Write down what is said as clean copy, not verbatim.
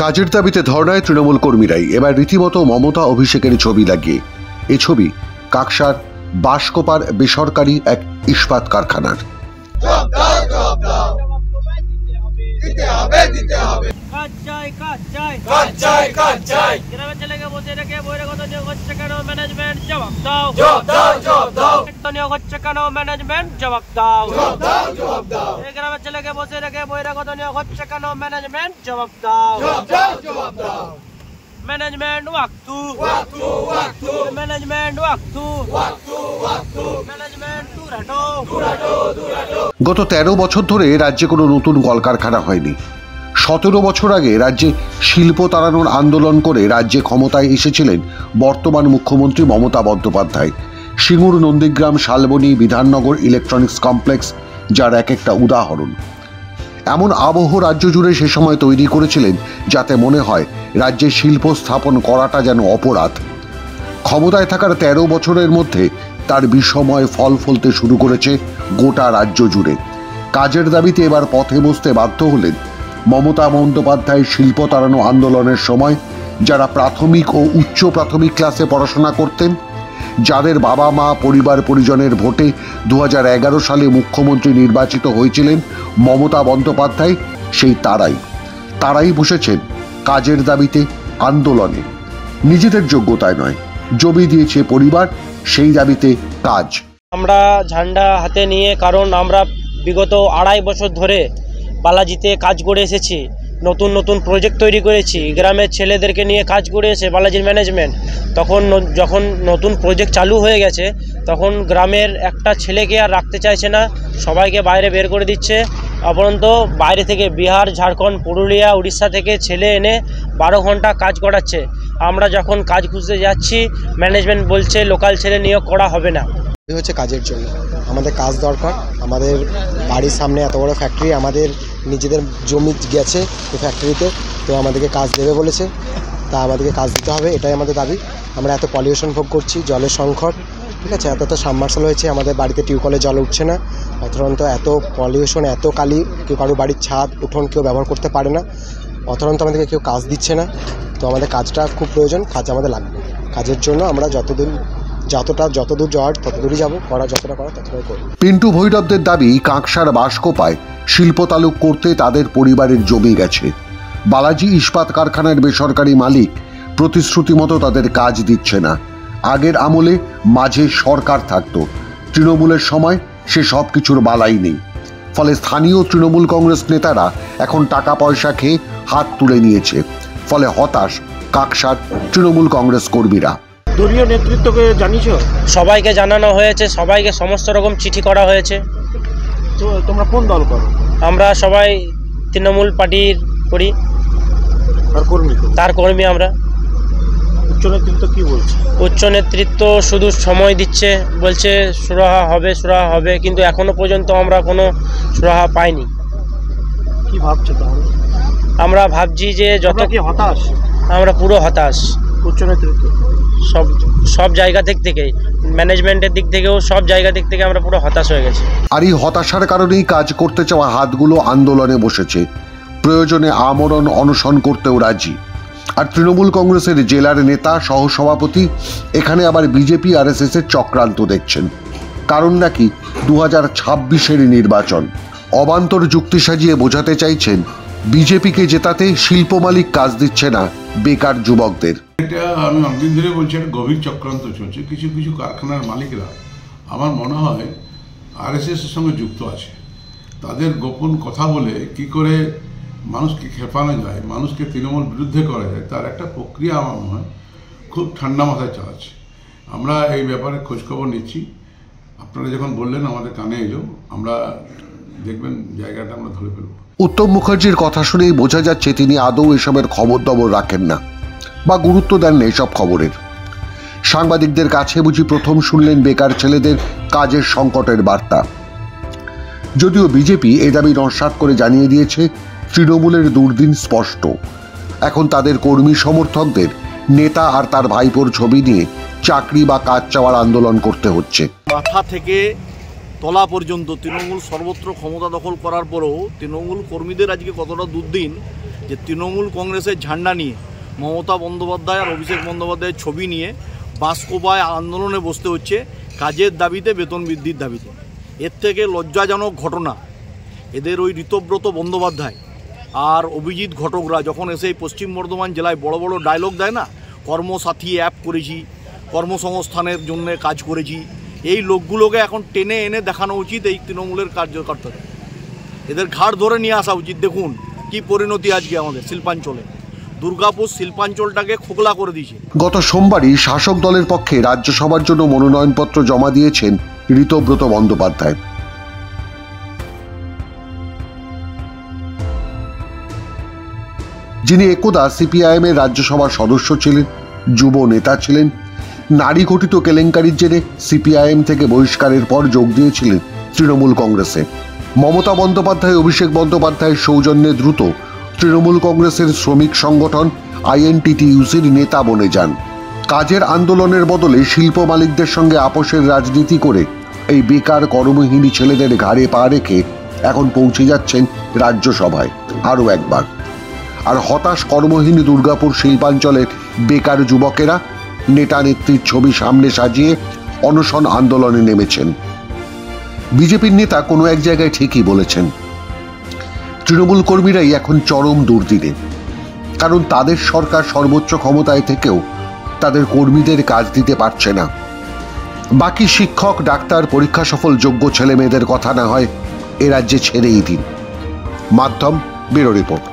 কাজের দাবিতে ধর্নায় তৃণমূল কর্মীরাই এবার রীতিমতো মমতা অভিষেকের ছবি লাগিয়ে। এই ছবি কাকসার বাঁশকোপার বেসরকারি এক ইস্পাত কারখানার। গত 13 বছর ধরে রাজ্যে কোনো নতুন কলকারখানা হয়নি। 17 বছর আগে রাজ্যে শিল্প তাড়ানোর আন্দোলন করে রাজ্যে ক্ষমতায় এসেছিলেন বর্তমান মুখ্যমন্ত্রী মমতা বন্দ্যোপাধ্যায়। সিঙ্গুর, নন্দীগ্রাম, শালবনী, বিধাননগর ইলেকট্রনিক্স কমপ্লেক্স যার এক একটা উদাহরণ। এমন আবহ রাজ্য জুড়ে সে সময় তৈরি করেছিলেন যাতে মনে হয় রাজ্যে শিল্প স্থাপন করাটা যেন অপরাধ। ক্ষমতায় থাকার 13 বছরের মধ্যে তার বিষময় ফল ফলতে শুরু করেছে গোটা রাজ্য জুড়ে। কাজের দাবিতে এবার পথে বসতে বাধ্য হলেন মমতা বন্দ্যোপাধ্যায় শিল্প তাড়ানো আন্দোলনের সময় যারা প্রাথমিক ও উচ্চ প্রাথমিক ক্লাসে পড়াশোনা করতেন, যাদের বাবা মা পরিবার পরিজনের ভোটে 2011 সালে মুখ্যমন্ত্রী নির্বাচিত হয়েছিলেন মমতা বন্দ্যোপাধ্যায়, সেই তারাই বসেছেন কাজের দাবিতে আন্দোলনে। নিজেদের যোগ্যতায় নয়, জমি দিয়েছে পরিবার, সেই দাবিতে কাজ। আমরা ঝান্ডা হাতে নিয়ে, কারণ আমরা বিগত 2.5 বছর ধরে বালাজিতে কাজ করে এসেছি, নতুন নতুন প্রজেক্ট তৈরি করেছি, গ্রামের ছেলেদেরকে নিয়ে কাজ করে এসে বালাজির ম্যানেজমেন্ট যখন নতুন প্রজেক্ট চালু হয়ে গেছে তখন গ্রামের একটা ছেলেকে আর রাখতে চাইছে না, সবাইকে বাইরে বের করে দিচ্ছে। অপরন্ত বাইরে থেকে বিহার, ঝাড়খণ্ড, পুরুলিয়া, উড়িষ্যা থেকে ছেলে এনে 12 ঘন্টা কাজ করাচ্ছে। আমরা যখন কাজ খুঁজতে যাচ্ছি ম্যানেজমেন্ট বলছে লোকাল ছেলে নিয়োগ করা হবে না। এই হচ্ছে কাজের জন্য আমাদের কাজ দরকার। আমাদের বাড়ির সামনে এত বড় ফ্যাক্টরি, আমাদের নিজেদের জমি গেছে এই ফ্যাক্টরিতে, তো আমাদেরকে কাজ দেবে বলেছে, তা আমাদেরকে কাজ দিতে হবে, এটাই আমাদের দাবি। আমরা এত পলিউশন ভোগ করছি, জলের সংকট, ঠিক আছে, এত সাবমার্সাল হয়েছে, আমাদের বাড়িতে টিউবওয়েলে জল উঠছে না। অথরন্ত এত পলিউশন, এত কালি, কেউ কারো বাড়ির ছাদ উঠোন কেউ ব্যবহার করতে পারে না। অথরন্ত আমাদেরকে কেউ কাজ দিচ্ছে না, তো আমাদের কাজটা খুব প্রয়োজন, কাজ আমাদের লাগবে। কাজের জন্য আমরা যতদূর যাওয়ার ততদূরই যাবো, করা যতটা করা ততটাই করব। পিন্টু ভৈরবদের দাবি, কাকসার বাঁশকোপায় শিল্প তালুক করতে তাদের পরিবারের জমি গেছে। বালাজি ইস্পাত কারখানার বেসরকারি মালিক প্রতিশ্রুতি মতো তাদের কাজ দিচ্ছে না। আগের আমলে মাঝে সরকার থাকতো, তৃণমূলের সময় সে সব কিছুর বালাই নেই। ফলে স্থানীয় তৃণমূল কংগ্রেস নেতারা এখন টাকা পয়সা খেয়ে হাত তুলে নিয়েছে। ফলে হতাশ কাকসার তৃণমূল কংগ্রেস কর্মীরা। দলীয় নেতৃত্বকে জানিয়েছ? সবাইকে জানানো হয়েছে, সবাইকে সমস্ত রকম চিঠি করা হয়েছে। তো তোমরা কোন দল করো? আমরা সবাই তৃণমূল পার্টির করি। তার কর্মী আমরা। উচ্চ নেতৃত্ব কি বলছে? উচ্চ নেতৃত্ব শুধু সময় দিচ্ছে, বলছে সুরাহা হবে, কিন্তু এখনো পর্যন্ত আমরা কোনো সুরাহা পাইনি। কি ভাবছো তাহলে? আমরা ভাবছি যে কি হতাশ? আমরা পুরো হতাশ। উচ্চ নেতৃত্ব সব জায়গা থেকে ম্যানেজমেন্টের দিক থেকেও সব জায়গা থেকে আমরা পুরো হতাশ হয়ে গেছি। আর এই হতাশার কারণেই কাজ করতে চাওয়া হাতগুলো আন্দোলনে বসেছে, প্রয়োজনে আমরণ অনশন করতেও রাজি। আর তৃণমূল কংগ্রেসের জেলার নেতা সহসভাপতি এখানে আবার বিজেপি RSS এর চক্রান্ত দেখছেন। কারণ নাকি 2026-এর নির্বাচন। অবান্তর যুক্তি সাজিয়ে বোঝাতে চাইছেন বিজেপিকে জেতাতে শিল্প মালিক কাজ দিচ্ছে না বেকার যুবকদের। এটা আমি অনেকদিন ধরে বলছি, একটা গভীর চক্রান্ত চলছে। কিছু কিছু কারখানার মালিকরা আমার মনে হয় RSS এর সঙ্গে যুক্ত আছে। তাদের গোপন কথা বলে কি করে মানুষকে খেপানো যায়, মানুষকে তৃণমূল বিরুদ্ধে করা যায়, তার একটা প্রক্রিয়া আমার মনে হয় খুব ঠান্ডা মাথায় চালাচ্ছে। আমরা এই ব্যাপারে খোঁজখবর নিচ্ছি। আপনারা যখন বললেন আমাদের কানে এলো, আমরা দেখবেন জায়গাটা আমরা ধরে ফেলব। উত্তম মুখার্জির কথা শুনেই বোঝা যাচ্ছে তিনি আদৌ এসবের খবর রাখেন না বা গুরুত্ব দেন না এসব খবরের। সাংবাদিকদের কাছে বুঝি প্রথম শুনলেন বেকার ছেলেদের কাজের সংকটের বার্তা। যদিও বিজেপি এ দাবি নস্যাৎ করে জানিয়ে দিয়েছে তৃণমূলের দুর্দিন স্পষ্ট। এখন তাদের কর্মী সমর্থকদের নেতা আর তার ভাইপোর ছবি নিয়ে চাকরি বা কাজ চাওয়ার আন্দোলন করতে হচ্ছে। মাথা থেকে তলা পর্যন্ত তৃণমূল সর্বত্র ক্ষমতা দখল করার পরেও তৃণমূল কর্মীদের আজকে কতটা দুর্দিন যে তৃণমূল কংগ্রেসের ঝান্ডা নিয়ে মমতা বন্দ্যোপাধ্যায় আর অভিষেক বন্দ্যোপাধ্যায়ের ছবি নিয়ে বাসকোপায় আন্দোলনে বসতে হচ্ছে কাজের দাবিতে, বেতন বৃদ্ধির দাবিতে। এর থেকে লজ্জাজনক ঘটনা এদের ওই ঋতব্রত বন্দ্যোপাধ্যায় আর অভিজিৎ ঘটকরা যখন এসে পশ্চিম বর্ধমান জেলায় বড় বড় ডায়লগ দেয় না, কর্মসাথী অ্যাপ করেছি, কর্মসংস্থানের জন্য কাজ করেছি, এই লোকগুলোকে এখন টেনে এনে দেখানো উচিত এই তৃণমূলের কার্যকর্তাদের। এদের ঘাড় ধরে নিয়ে আসা উচিত। দেখুন কি পরিণতি আজকে আমাদের শিল্পাঞ্চলে, দুর্গাপুর শিল্পাঞ্চলটাকে খোকলা করে দিয়েছে। গত সোমবারই শাসক দলের পক্ষে রাজ্যসভার জন্য মনোনয়নপত্র জমা দিয়েছেন ঋতব্রত বন্দ্যোপাধ্যায়। যিনি একদা সিপিআইএম এর রাজ্যসভার সদস্য ছিলেন, যুব নেতা ছিলেন, নারী ঘটিত কেলেঙ্কারির জেরে সিপিআইএম থেকে বহিষ্কারের পর যোগ দিয়েছিলেন তৃণমূল কংগ্রেসে। মমতা বন্দ্যোপাধ্যায়, অভিষেক বন্দ্যোপাধ্যায়ের সৌজন্যে দ্রুত তৃণমূল কংগ্রেসের শ্রমিক সংগঠন আইএনটিটিইউসির নেতা বনে যান। কাজের আন্দোলনের বদলে শিল্প মালিকদের সঙ্গে আপোষের রাজনীতি করে এই বেকার কর্মহীন ছেলেদের ঘাড়ে পা রেখে এখন পৌঁছে যাচ্ছেন রাজ্যসভায় আরও একবার। আর হতাশ কর্মহীন দুর্গাপুর শিল্পাঞ্চলের বেকার যুবকেরা নেতা নেত্রীর ছবি সামনে সাজিয়ে অনশন আন্দোলনে নেমেছেন। বিজেপির নেতা কোনো এক জায়গায় ঠিকই বলেছেন, তৃণমূল কর্মীরাই এখন চরম দুর্দিনে, কারণ তাদের সরকার সর্বোচ্চ ক্ষমতায় থেকেও তাদের কর্মীদের কাজ দিতে পারছে না। বাকি শিক্ষক, ডাক্তার, পরীক্ষা সফল যোগ্য ছেলে মেয়েদের কথা না হয় এ রাজ্যে ছেড়েই দিন। মাধ্যম ব্যুরো রিপোর্ট।